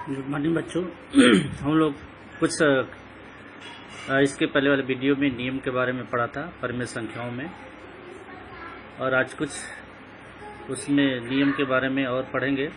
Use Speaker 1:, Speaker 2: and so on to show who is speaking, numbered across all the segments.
Speaker 1: Good morning बच्चों। हम लोग कुछ इसके पहले वाले वीडियो में नियम के बारे में पढ़ा था परिमेय संख्याओं में, और आज कुछ उसमें नियम के बारे में और पढ़ेंगे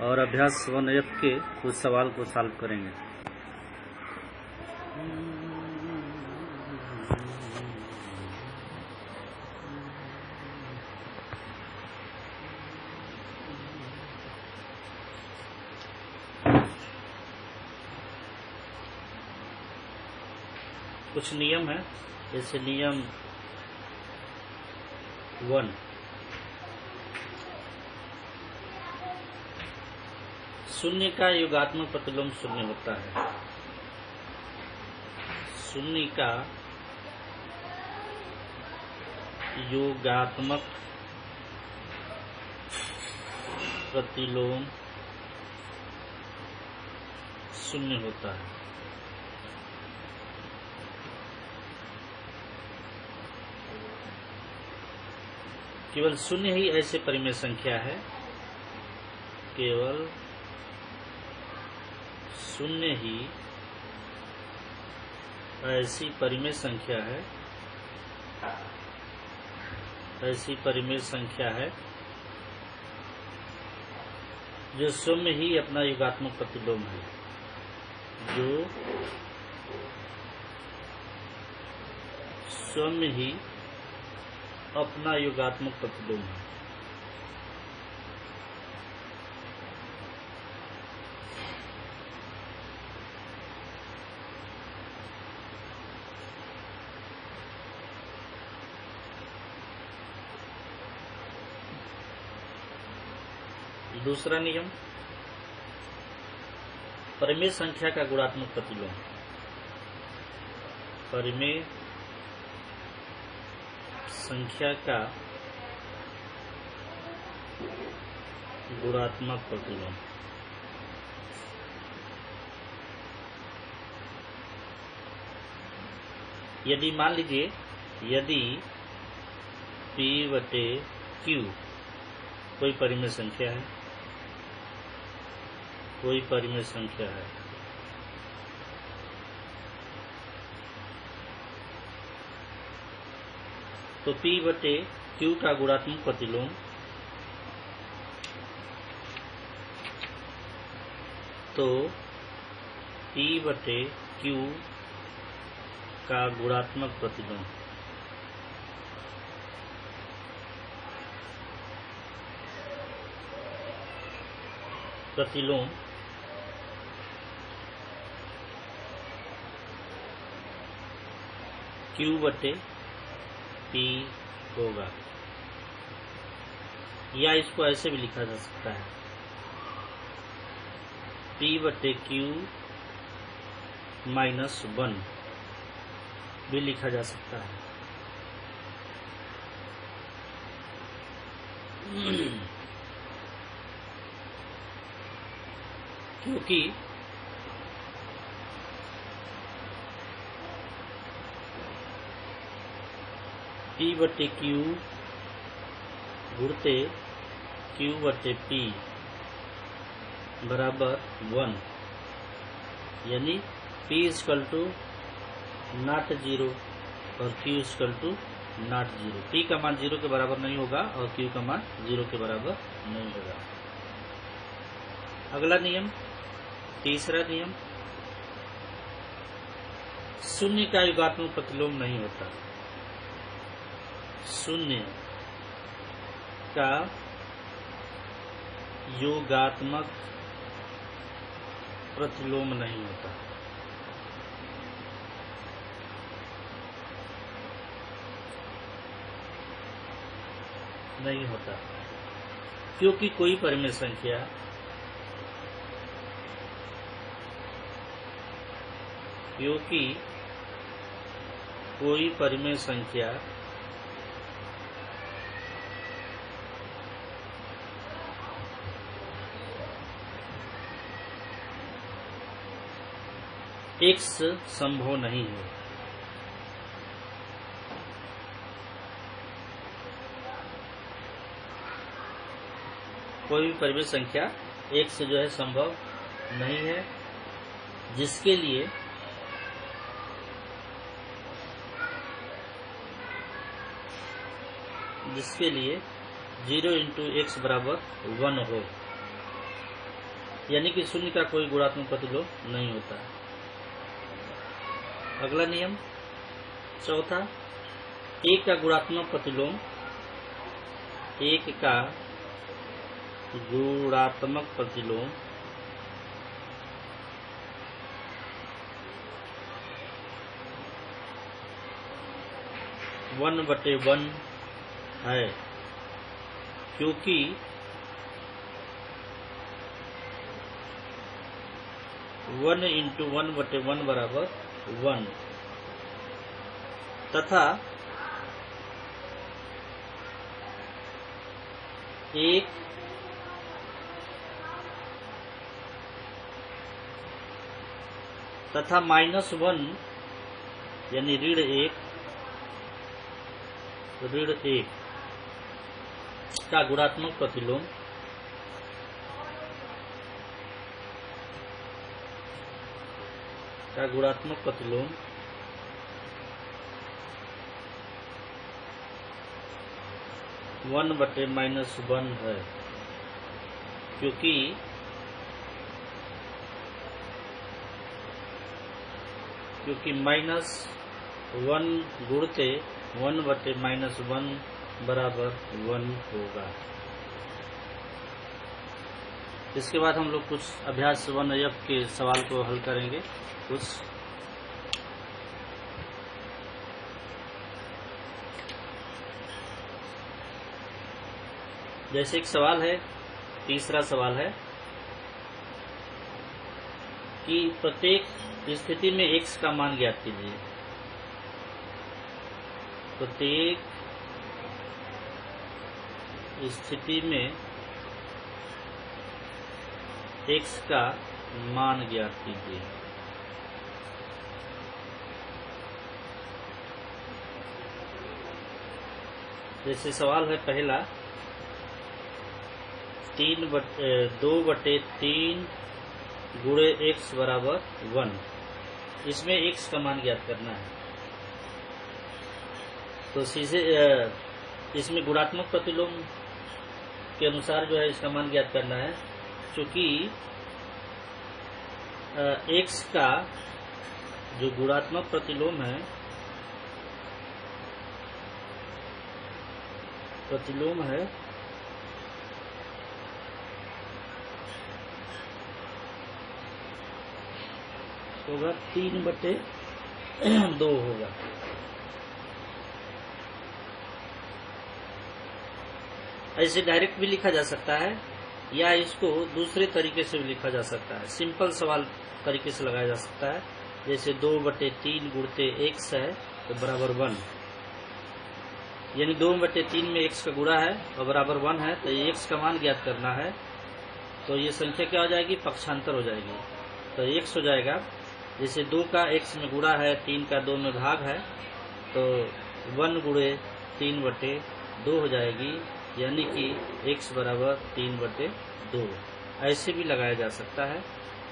Speaker 1: और अभ्यास 1F के कुछ सवाल को सॉल्व करेंगे। कुछ नियम है, जैसे नियम 1, शून्य का योगात्मक प्रतिलोम शून्य होता है। शून्य का योगात्मक प्रतिलोम शून्य होता है। केवल शून्य ही ऐसे परिमेय संख्या है, केवल शून्य ही ऐसी परिमेय संख्या है, ऐसी परिमेय संख्या है जो शून्य ही अपना योगात्मक प्रतिलोम है, जो शून्य ही अपना योगात्मक प्रतिलोम है। दूसरा नियम, परिमेय संख्या का गुणात्मक प्रतिलोम। परिमेय संख्या का गुणात्मक प्रतिलोम। यदि मान लीजिए, यदि P/Q कोई परिमेय संख्या है, कोई परिमेय संख्या है, तो P/Q का गुणात्मक प्रतिलोम P/Q का गुणात्मक प्रतिलोम Q/P होगा, या इसको ऐसे भी लिखा जा सकता है, P/Q -1 भी लिखा जा सकता है। क्योंकि P/Q गुणते Q/P बराबर 1, यानी P = not 0 और Q = not 0। P का मान 0 के बराबर नहीं होगा और Q का मान 0 के बराबर नहीं होगा। अगला नियम, तीसरा नियम, शून्य का योगात्मक प्रतिलोम नहीं होता। शून्य का योगात्मक प्रतिलोम नहीं होता। नहीं होता क्योंकि कोई परिमेय संख्या x संभव नहीं है। कोई भी परिमेय संख्या x जो है संभव नहीं है, जिसके लिए जिसके लिए 0 इंटू एक्स बराबर 1 हो, यानी कि शून्य का कोई गुणात्मक प्रतिलोम नहीं होता। अगला नियम चौथा, एक का गुणात्मक प्रतिलोम, एक का गुणात्मक प्रतिलोम 1/1 है, क्योंकि वन इंटू 1/1 बराबर 1 तथा एक तथा -1 यानी -1 का गुणात्मक प्रतिलोम का गुणात्मक प्रतिलोम 1/-1 है, क्योंकि -1 गुणते 1/-1 बराबर 1 होगा। इसके बाद हम लोग कुछ अभ्यास 1F के सवाल को हल करेंगे। कुछ जैसे एक सवाल है, तीसरा सवाल है कि प्रत्येक स्थिति में x का मान ज्ञात कीजिए। प्रत्येक स्थिति में x का मान ज्ञात कीजिए। जैसे सवाल है पहला, 2/3 गुणे x बराबर 1, इसमें x का मान ज्ञात करना है। तो सीधे इसमें गुणात्मक प्रतिलोम के अनुसार जो है इसका मान ज्ञात करना है, क्योंकि x का जो गुणात्मक प्रतिलोम है होगा 3/2 होगा। ऐसे डायरेक्ट भी लिखा जा सकता है या इसको दूसरे तरीके से भी लिखा जा सकता है। सिंपल सवाल तरीके से लगाया जा सकता है। जैसे 2/3 गुणते x है तो बराबर 1, यानी 2/3 में x का गुणा है और बराबर 1 है, तो ये x का मान ज्ञात करना है। तो ये संख्या क्या हो जाएगी? पक्षांतर हो जाएगी। तो x हो जाएगा, जैसे 2 का x में गुणा है, 3 का 2 में भाग है, तो 1 गुणे 3/2 हो जाएगी, यानी कि x बराबर 3/2। ऐसे भी लगाया जा सकता है।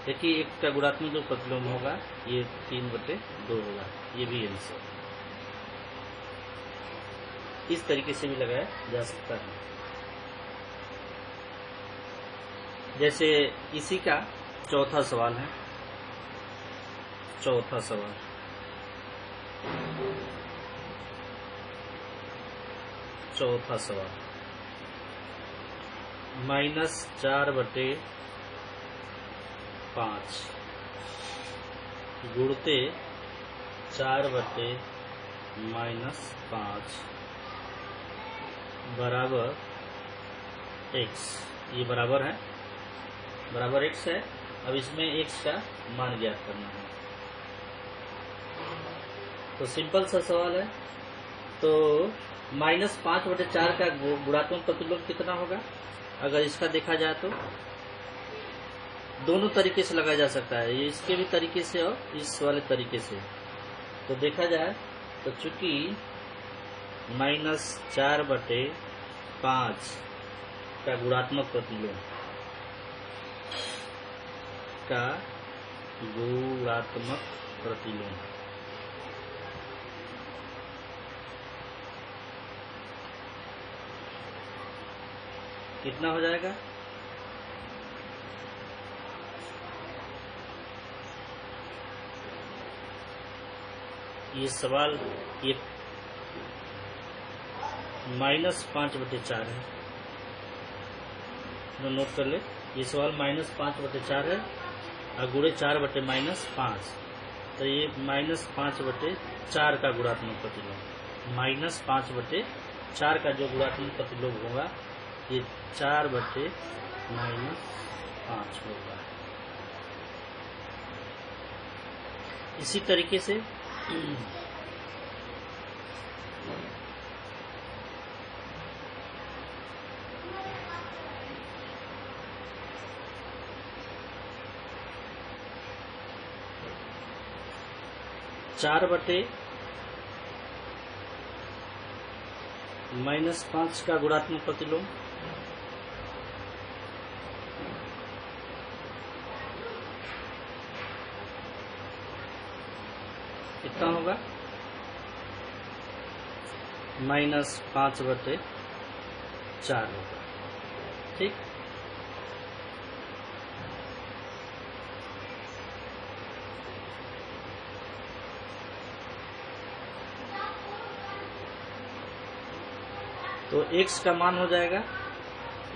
Speaker 1: देखिए एक का गुणात्मक जो प्रतिलोम होगा ये 3/2 होगा, ये भी आंसर। इस तरीके से भी लगाया जा सकता है। जैसे इसी का चौथा सवाल है। चौथा सवाल, -4/5 गुणते 4/-5 बराबर x। ये बराबर है, बराबर x है। अब इसमें x का मान ज्ञात करना है। तो सिंपल सा सवाल है। तो -5/4 का गुणात्मक प्रतिलोम कितना होगा? अगर इसका देखा जाए तो दोनों तरीके से लगाया जा सकता है, ये इसके भी तरीके से और इस वाले तरीके से। तो देखा जाए तो चूंकि -4/5 का गुणात्मक प्रतिलोम का गुणात्मक प्रतिलोम। कितना हो जाएगा? ये सवाल ये -5/4 है, तो नोट कर ले। ये सवाल -5/4 है और गुणे 4/-5, तो ये -5/4 का गुणात्मक प्रतिलोम। -5/4 का जो गुणात्मक प्रतिलोम होगा ये 4/-5 होगा। इसी तरीके से -5 का गुणात्मक प्रतिलोम कितना होगा? -5/4 होगा। ठीक, तो x का मान हो जाएगा,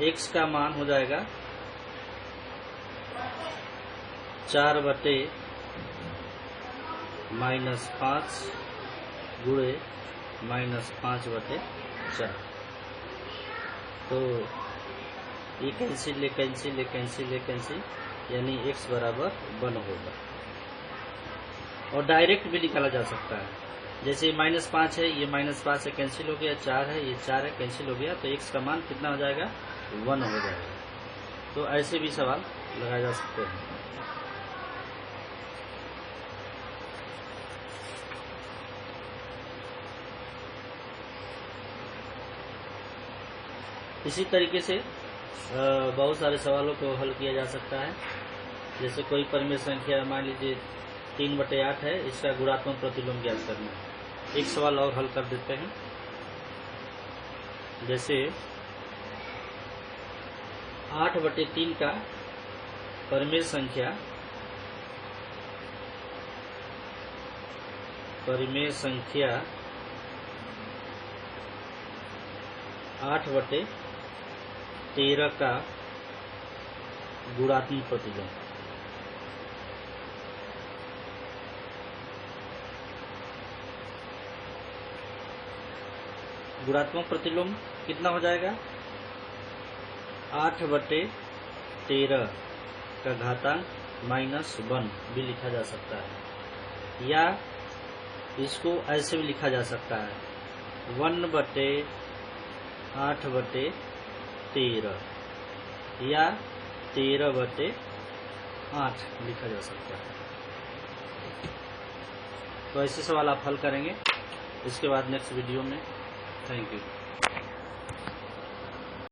Speaker 1: x का मान हो जाएगा 4/-5 गुणे -5/4। तो ये कैंसिल यानी x बराबर 1 होगा। और डायरेक्ट भी निकाला जा सकता है, जैसे -5 है, ये -5 से कैंसिल हो गया, 4 है, ये 4 है, कैंसिल हो गया, तो x का मान कितना हो जाएगा? 1 हो जाएगा। तो ऐसे भी सवाल लगाए जा सकते हैं। इसी तरीके से बहुत सारे सवालों को हल किया जा सकता है। जैसे कोई परिमेय संख्या मान लीजिए 3/8 है, इसका गुणात्मक प्रतिलोम ज्ञात करना है। एक सवाल और हल कर देते हैं। जैसे 8/3 का परिमेय संख्या 8/13 का गुणात्मक प्रतिलोम। गुणात्मक प्रतिलोम कितना हो जाएगा? 8/13 का घातांक -1 भी लिखा जा सकता है, या इसको ऐसे भी लिखा जा सकता है 1/8/13 या 13/8 लिखा जा सकता है। तो ऐसे सवाल आप हल करेंगे इसके बाद नेक्स्ट वीडियो में। Thank you.